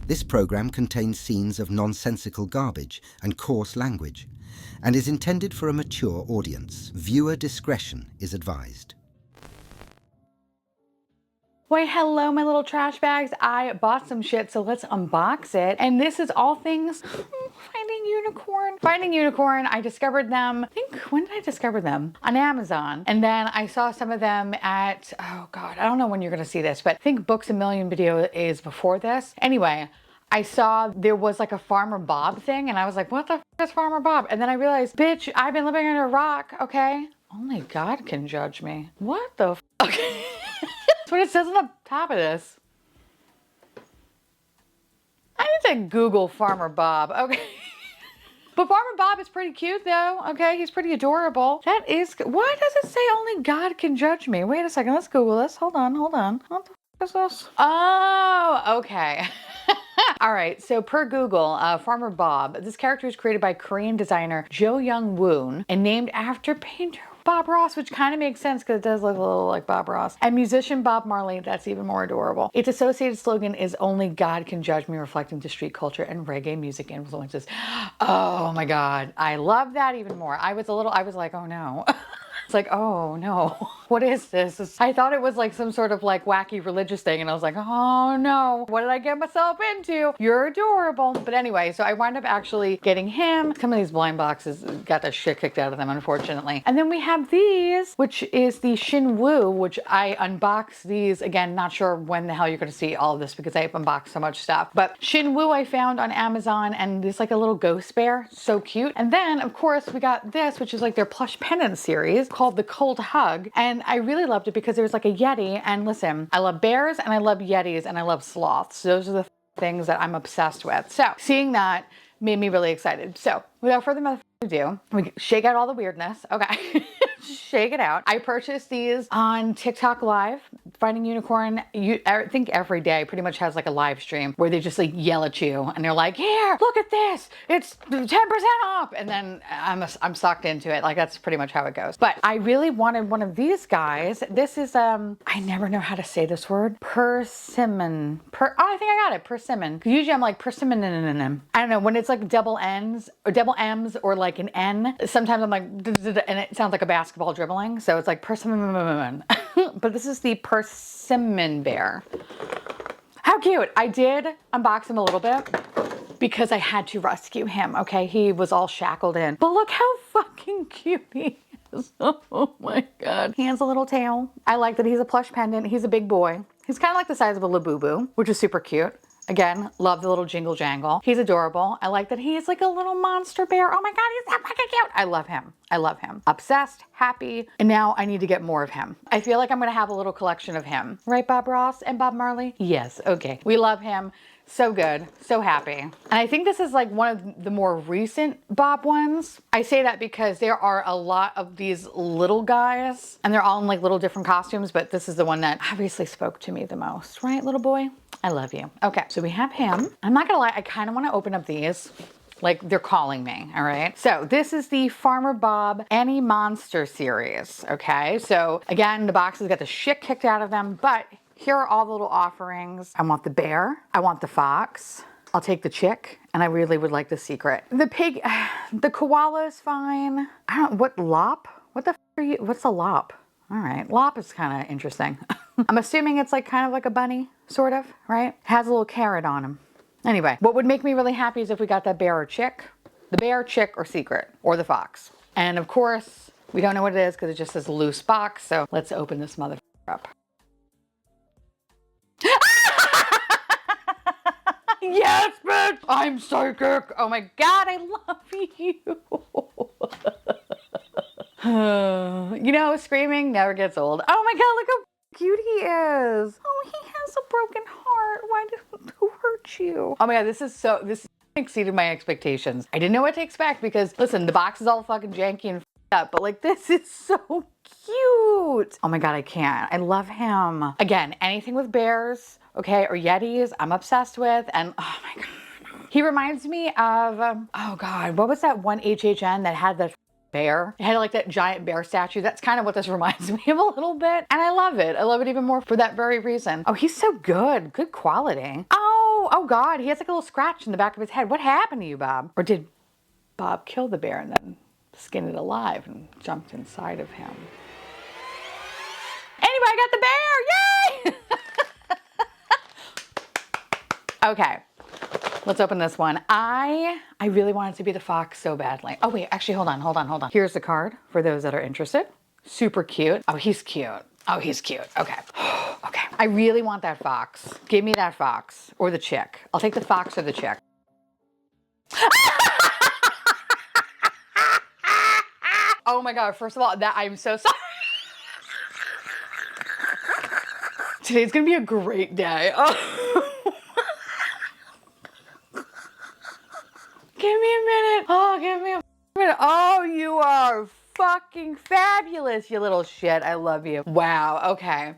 This program contains scenes of nonsensical garbage and coarse language and is intended for a mature audience. Viewer discretion is advised. Why, hello, my little trash bags. I bought some shit, so let's unbox it. And this is all things Finding Unicorn. Finding Unicorn, I discovered them, when did I discover them? On Amazon. And then I saw some of them at, oh God, I don't know when you're gonna see this, but I think Books A Million video is before this. Anyway, I saw there was like a Farmer Bob thing, and I was like, what the f is Farmer Bob? And then I realized, bitch, I've been living under a rock, okay? Only God can judge me. What the f? Okay. That's what it says on the top of this. I need to Google Farmer Bob, okay? But Farmer Bob is pretty cute though, okay? He's pretty adorable. That is, why does it say only God can judge me? Wait a second, let's Google this. Hold on. What the f is this? Oh, okay. All right, so per Google, Farmer Bob, this character is created by Korean designer Jo Young-woon and named after painter Bob Ross, which kind of makes sense because it does look a little like Bob Ross. And musician Bob Marley, that's even more adorable. Its associated slogan is only God can judge me, reflecting to street culture and reggae music influences. Oh my God, I love that even more. I was like, oh no. It's like, oh no, what is this? I thought it was like some sort of like wacky religious thing, and I was like, oh no, what did I get myself into? You're adorable. But anyway, so I wound up actually getting him. Some of these blind boxes got the shit kicked out of them, unfortunately. And then we have these, which is the Shin Woo, which I unboxed these. Again, not sure when the hell you're gonna see all of this because I've unboxed so much stuff. But Shin Woo I found on Amazon, and this like a little ghost bear, so cute. And then of course we got this, which is like their plush pendant series called the Cold Hug, and I really loved it because there was like a Yeti. And listen, I love bears and I love Yetis and I love sloths. Those are the things that I'm obsessed with. So seeing that made me really excited. So without further ado, we shake out all the weirdness. Okay. Shake it out. I purchased these on TikTok Live. Finding Unicorn, I think every day pretty much has like a live stream where they just like yell at you and they're like, here, look at this, it's 10% off. And then I'm sucked into it. Like that's pretty much how it goes. But I really wanted one of these guys. This is, I never know how to say this word. Persimmon. Oh, I think I got it. Persimmon. Usually I'm like persimmon. I don't know, when it's like double N's or double M's or like an N, sometimes I'm like, and it sounds like a basketball dribbling. So it's like persimmon. But this is the Persimmon bear. How cute. I did unbox him a little bit because I had to rescue him, okay? He was all shackled in. But look how fucking cute he is. Oh my God. He has a little tail. I like that he's a plush pendant. He's a big boy. He's kind of like the size of a Labubu, which is super cute. Again, love the little jingle jangle. He's adorable. I like that he is like a little monster bear. Oh my God, he's so fucking cute. I love him. I love him. Obsessed, happy, and now I need to get more of him. I feel like I'm gonna have a little collection of him. Right, Bob Ross and Bob Marley? Yes, okay. We love him. So good, so happy. And I think this is like one of the more recent Bob ones. I say that because there are a lot of these little guys and they're all in like little different costumes, but this is the one that obviously spoke to me the most, right, little boy? I love you. Okay, so we have him. I'm not gonna lie, I kind of want to open up these. Like they're calling me, all right? So this is the Farmer Bob Any Monster series, okay? So again, the boxes got the shit kicked out of them, but here are all the little offerings. I want the bear, I want the fox, I'll take the chick, and I really would like the secret. The pig, the koala is fine. I don't, what lop? What the f are you, what's a lop? All right, lop is kind of interesting. I'm assuming it's like kind of like a bunny, sort of, right? Has a little carrot on him. Anyway, what would make me really happy is if we got that bear or chick. The bear, chick, or secret, or the fox. And of course, we don't know what it is because it just says loose box, so let's open this motherfucker up. Yes, bitch! I'm psychic! Oh my God, I love you! You know, screaming never gets old. Oh my God, look how cute he is! Oh, he has a broken heart. Who hurt you? Oh my God, this exceeded my expectations. I didn't know what to expect because, listen, the box is all fucking janky and up, but like this is so cute. Oh my God, I can't. I love him. Again, anything with bears, okay, or Yetis, I'm obsessed with. And oh my God, he reminds me of, oh God, what was that one HHN that had the bear? It had like that giant bear statue. That's kind of what this reminds me of a little bit. And I love it. I love it even more for that very reason. Oh, he's so good. Good quality. Oh, oh God, he has like a little scratch in the back of his head. What happened to you, Bob? Or did Bob kill the bear and then skin it alive and jumped inside of him? Anyway, I got the bear, yay! Okay, let's open this one. I really wanted to be the fox so badly. Oh wait, actually, hold on. Here's the card for those that are interested. Super cute. Oh, he's cute. Oh, he's cute. Okay. Okay. I really want that fox. Give me that fox or the chick. I'll take the fox or the chick. Oh my God. First of all, I'm so sorry. Today's going to be a great day. Oh. Give me a minute. Oh, give me a minute. Oh, you are fucking fabulous, you little shit. I love you. Wow. Okay.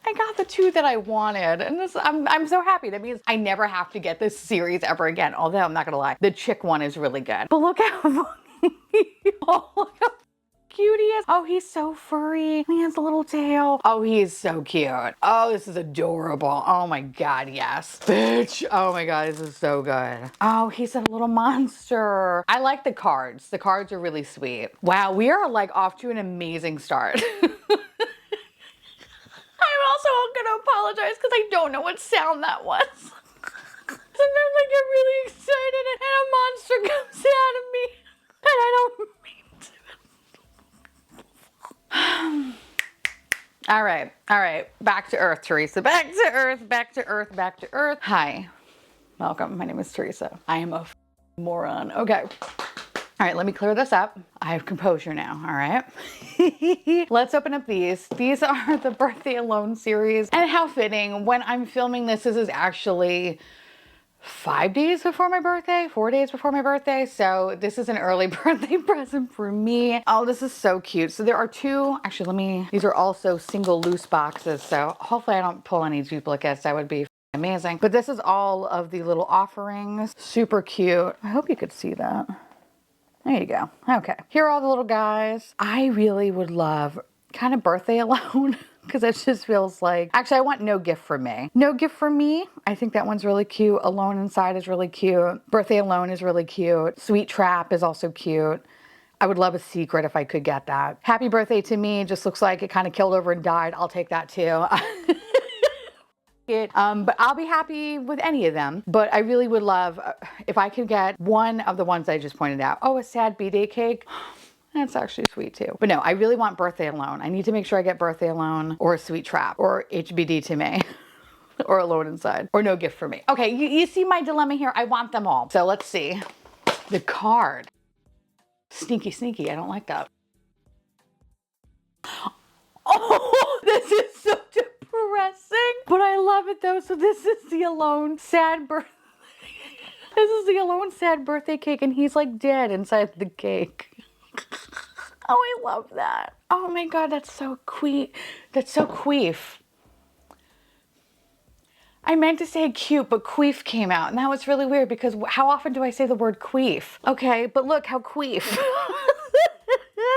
I got the two that I wanted, and I'm so happy. That means I never have to get this series ever again. Although I'm not gonna lie, the chick one is really good. But look how oh, look how cute he is. Oh, he's so furry. He has a little tail. Oh, he is so cute. Oh, this is adorable. Oh my God, yes. Bitch. Oh my God, this is so good. Oh, he's a little monster. I like the cards. The cards are really sweet. Wow, we are like off to an amazing start. I'm also gonna apologize because I don't know what sound that was. Sometimes I get really excited and a monster comes out of me and I don't mean to. All right. Back to earth, Theresa. Back to earth. Hi, welcome. My name is Theresa. I am a moron. Okay. All right, let me clear this up. I have composure now, all right? Let's open up these. These are the Birthday Alone series. And how fitting, when I'm filming this is actually 5 days before my birthday, 4 days before my birthday. So this is an early birthday present for me. Oh, this is so cute. So there are two, actually these are also single loose boxes. So hopefully I don't pull any duplicates. That would be amazing. But this is all of the little offerings. Super cute. I hope you could see that. There you go. Okay. Here are all the little guys. I really would love kind of Birthday Alone because it just feels like, actually I want No Gift for Me. No Gift for Me. I think that one's really cute. Alone Inside is really cute. Birthday Alone is really cute. Sweet Trap is also cute. I would love a secret if I could get that. Happy Birthday to Me just looks like it kind of killed over and died. I'll take that too. But I'll be happy with any of them. But I really would love if I could get one of the ones I just pointed out. Oh, a sad B-Day cake. That's actually sweet too. But no, I really want Birthday Alone. I need to make sure I get Birthday Alone or a Sweet Trap or HBD to Me or Alone Inside or No Gift for Me. Okay, you see my dilemma here. I want them all. So let's see. The card. Sneaky. I don't like that. Oh, this is so depressing, but I love it though. So this is the Alone Sad Birthday. This is the Alone Sad Birthday cake, and he's like dead inside the cake. Oh, I love that. Oh my God, that's so queef. That's so queef. I meant to say cute, but queef came out, and that was really weird because how often do I say the word queef? Okay, but look how queef.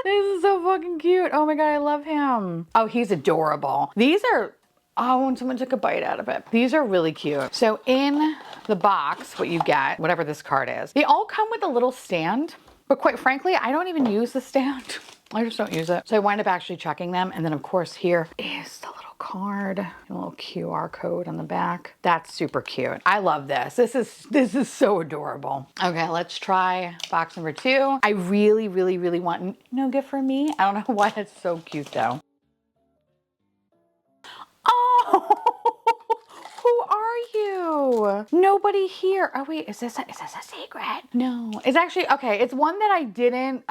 This is so fucking cute. Oh my God, I love him. Oh, he's adorable. These are, oh, and someone took a bite out of it. These are really cute. So in the box, what you get, whatever this card is, they all come with a little stand, but quite frankly, I don't even use the stand. I just don't use it. So I wind up actually chucking them. And then of course here is the little card, a little QR code on the back. That's super cute. I love this. This is so adorable. Okay, let's try box number 2. I really want No Gift for Me. I don't know why it's so cute though. Oh, who are you? Nobody here. Oh wait, is this a secret? No, it's actually, okay, it's one that I didn't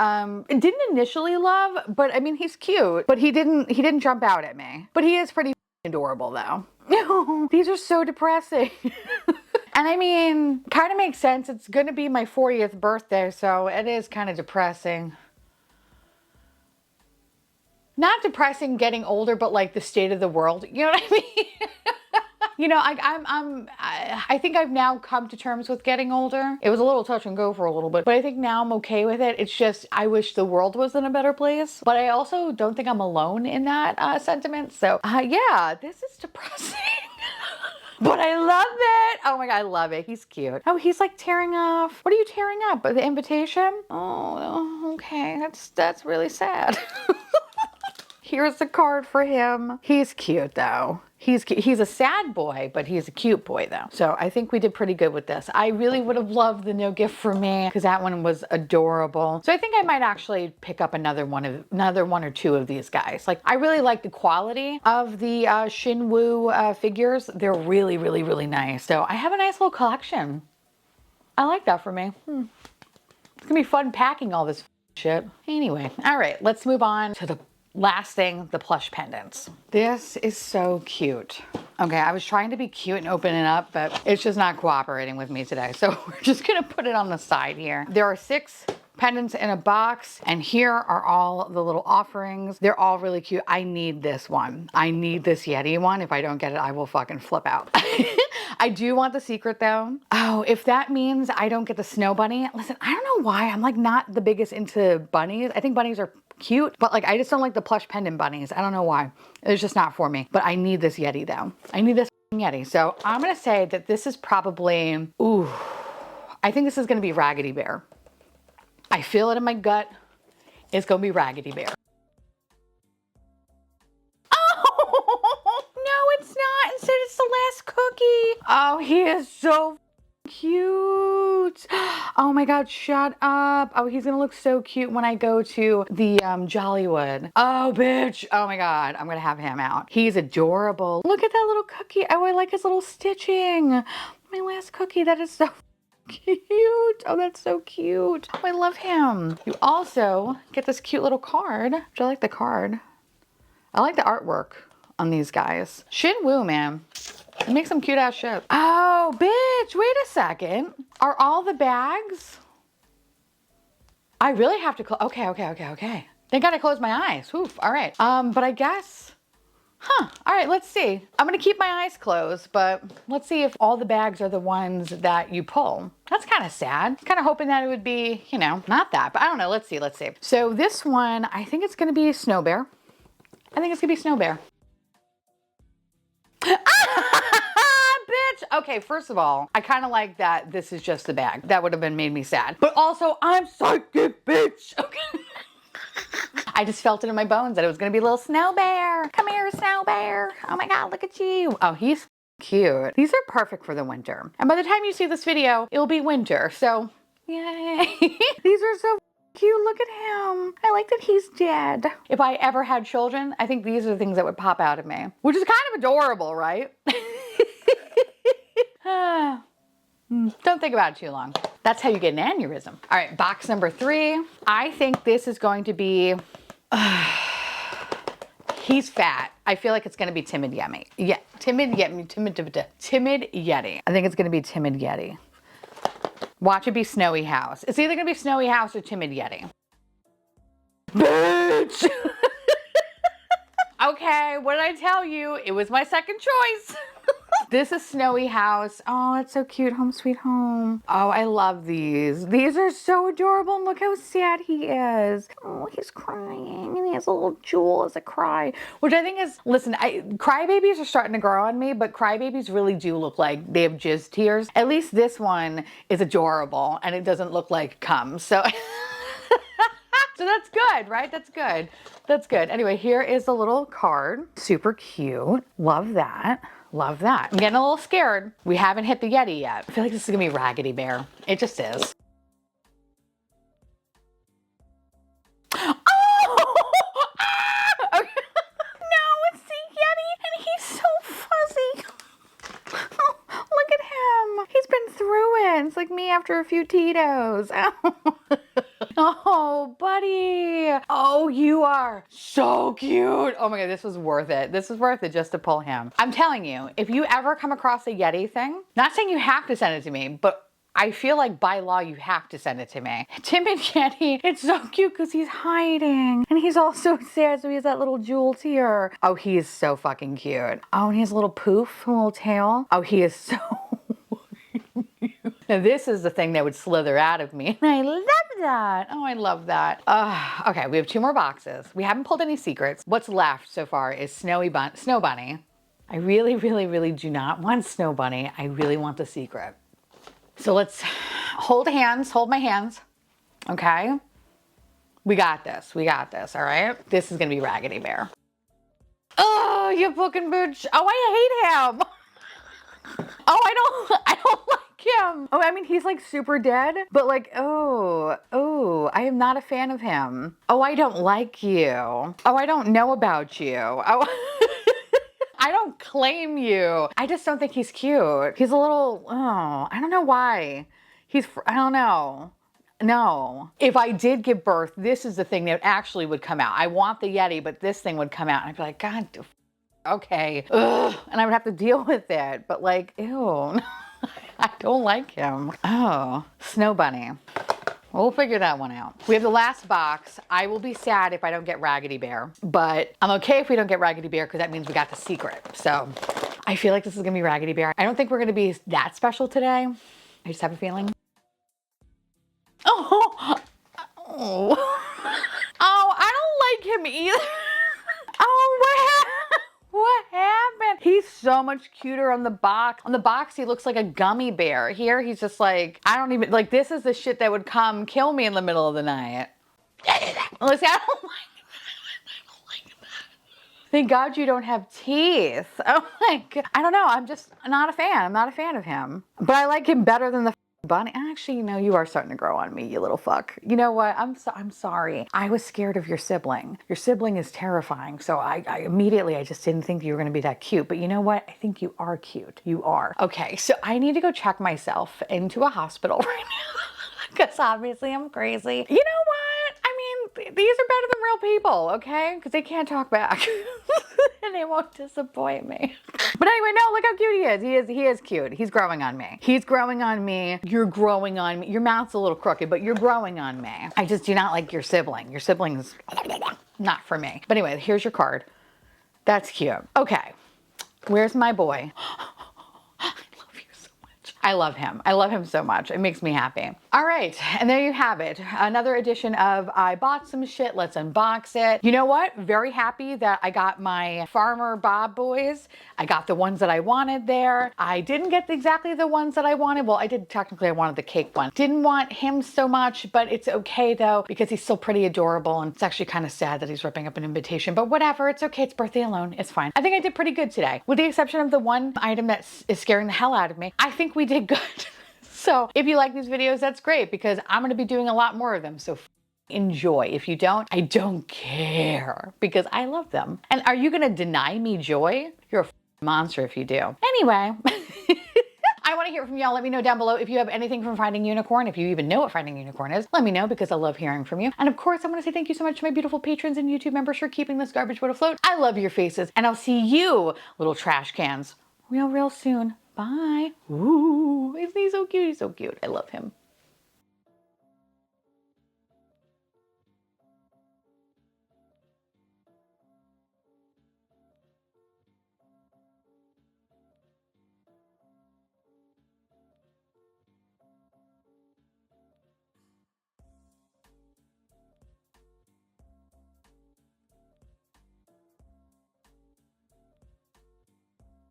initially love, but I mean, he's cute, but he didn't jump out at me. But he is pretty adorable though. No, these are so depressing. And I mean, kind of makes sense. It's gonna be my 40th birthday, so it is kind of depressing. Not depressing getting older, but like the state of the world. You know what I mean? You know, I think I've now come to terms with getting older. It was a little touch and go for a little bit, but I think now I'm okay with it. It's just, I wish the world was in a better place, but I also don't think I'm alone in that sentiment. So yeah, this is depressing. God, I love it. Oh my God, I love it. He's cute. Oh, he's like tearing off. What are you tearing up? The invitation? Oh, okay. That's really sad. Here's the card for him. He's cute though. He's cute. He's a sad boy, but he's a cute boy though. So I think we did pretty good with this. I really would have loved the no gift for me because that one was adorable. So I think I might actually pick up another one or two of these guys. Like I really like the quality of the Shin Woo figures. They're really, really, really nice. So I have a nice little collection. I like that for me. It's gonna be fun packing all this shit. Anyway, all right, let's move on to the last thing, the plush pendants. This is so cute. Okay, I was trying to be cute and open it up, but it's just not cooperating with me today. So we're just gonna put it on the side here. There are 6 pendants in a box, and here are all the little offerings. They're all really cute. I need this one. I need this Yeti one. If I don't get it, I will fucking flip out. I do want the secret though. Oh, if that means I don't get the snow bunny. Listen, I don't know why. I'm like not the biggest into bunnies. I think bunnies are cute, but like I just don't like the plush pendant bunnies. I don't know why. It's just not for me. But I need this Yeti though. I need this Yeti. So I'm gonna say that this is probably, ooh, I think this is gonna be Raggedy Bear. I feel it in my gut. It's gonna be Raggedy Bear. Oh, no, it's not. Instead, it's the last cookie. Oh, he is so cute. Oh my God, shut up. Oh, he's gonna look so cute when I go to the Jollywood. Oh, bitch. Oh my God, I'm gonna have him out. He's adorable. Look at that little cookie. Oh, I like his little stitching. My last cookie, that is so cute. Oh, that's so cute. Oh, I love him. You also get this cute little card. I like the card. I like the artwork on these guys. Shin Woo, man. It makes some cute ass shit. Oh, bitch, wait a second. Are all the bags? I really have to okay. Thank God I closed my eyes. Oof, all right. But I guess, all right, let's see. I'm gonna keep my eyes closed, but let's see if all the bags are the ones that you pull. That's kind of sad. Kind of hoping that it would be, you know, not that, but I don't know. Let's see. So this one, I think it's gonna be Snow Bear. I think it's gonna be Snow Bear. Bitch. Okay, first of all, I kind of like that this is just the bag. That would have made me sad. But also, I'm psychic, bitch. Okay. I just felt it in my bones that it was gonna be a little Snow Bear. Come here, Snow Bear. Oh my God, look at you. Oh, he's cute. These are perfect for the winter. And by the time you see this video, it'll be winter. So, yay. These are so cute. Look at him. I like that he's dead. If I ever had children, I think these are the things that would pop out of me, which is kind of adorable, right? Don't think about it too long. That's how you get an aneurysm. All right, box number 3. I think this is going to be, he's fat. I feel like it's gonna be Timid Yeti. Yeah, Timid Yeti. I think it's gonna be Timid Yeti. Watch it be Snowy House. It's either gonna be Snowy House or Timid Yeti. Bitch! Okay, what did I tell you? It was my second choice. This is Snowy House. Oh, it's so cute. Home sweet home. Oh, I love these. These are so adorable. And look how sad he is. Oh, he's crying. And he has a little jewel as a cry. Which I think is, listen, crybabies are starting to grow on me, but crybabies really do look like they have jizz tears. At least this one is adorable and it doesn't look like cum. So, so that's good, right? That's good. That's good. Anyway, here is the little card. Super cute. Love that. Love that. I'm getting a little scared. We haven't hit the Yeti yet. I feel like this is gonna be Raggedy Bear. It just is. Oh! Ah! Okay. No, it's the Yeti and he's so fuzzy. Oh, look at him. He's been through it. It's like me after a few Tito's. Oh, buddy. Oh, you are so cute. Oh my God, this was worth it. This was worth it just to pull him. I'm telling you, if you ever come across a Yeti thing, not saying you have to send it to me, but I feel like by law you have to send it to me. Timid Yeti, it's so cute because he's hiding. And he's all so sad, so he has that little jewel tear. Oh, he is so fucking cute. Oh, and he has a little poof, a little tail. Oh, he is so Now this is the thing that would slither out of me. And I love that. Oh, I love that. Okay, we have 2 more boxes. We haven't pulled any secrets. What's left so far is Snow Bunny. I really, really, really do not want Snow Bunny. I really want the secret. So let's hold hands, hold my hands. Okay? We got this, all right? This is gonna be Raggedy Bear. Oh, you fucking bitch. Oh, I hate him. Oh, I don't like him. Oh, I mean, he's like super dead, but like, oh, I am not a fan of him. Oh, I don't like you. Oh, I don't know about you. Oh, I don't claim you. I just don't think he's cute. He's a little, oh, I don't know why. I don't know. No. If I did give birth, this is the thing that actually would come out. I want the Yeti, but this thing would come out. And I'd be like, God, okay. Ugh. And I would have to deal with it. But like, ew. I don't like him. Oh, Snow Bunny. We'll figure that one out. We have the last box. I will be sad if I don't get Raggedy Bear, but I'm okay if we don't get Raggedy Bear because that means we got the secret. So I feel like this is gonna be Raggedy Bear. I don't think we're gonna be that special today. I just have a feeling. Oh, I don't like him either. Oh, what happened? He's so much cuter on the box. On the box, he looks like a gummy bear. Here, he's just like, I don't even, like, this is the shit that would come kill me in the middle of the night. Listen, I don't like that. Thank God you don't have teeth. Oh my God. I don't know. I'm just not a fan. I'm not a fan of him. But I like him better than the bunny. Actually, you know, you are starting to grow on me, you little fuck. You know what? I'm sorry. I was scared of your sibling. Your sibling is terrifying. So I immediately, I just didn't think you were going to be that cute. But you know what? I think you are cute. You are. Okay, so I need to go check myself into a hospital right now. Because obviously I'm crazy. You know what? I mean, these are better than real people, okay? Because they can't talk back. And they won't disappoint me. But anyway, no, look how cute he is. He is cute. He's growing on me. He's growing on me. You're growing on me. Your mouth's a little crooked, but you're growing on me. I just do not like your sibling. Your sibling is not for me. But anyway, here's your card. That's cute. Okay. Where's my boy? I love him. I love him so much. It makes me happy. All right, and there you have it. Another edition of I Bought Some Shit. Let's unbox it. You know what? Very happy that I got my Farmer Bob boys. I got the ones that I wanted there. I didn't get exactly the ones that I wanted. Well, I did technically, I wanted the cake one. Didn't want him so much, but it's okay though, because he's still pretty adorable. And it's actually kind of sad that he's ripping up an invitation, but whatever. It's okay. It's birthday alone. It's fine. I think I did pretty good today. With the exception of the one item that is scaring the hell out of me, I think we did good. So if you like these videos, that's great because I'm going to be doing a lot more of them. So enjoy. If you don't, I don't care because I love them. And are you going to deny me joy? You're a monster if you do. Anyway, I want to hear from y'all. Let me know down below if you have anything from Finding Unicorn. If you even know what Finding Unicorn is, let me know because I love hearing from you. And of course, I want to say thank you so much to my beautiful patrons and YouTube members for keeping this garbage boat afloat. I love your faces and I'll see you little trash cans real soon. Bye. Ooh, isn't he so cute? He's so cute. I love him.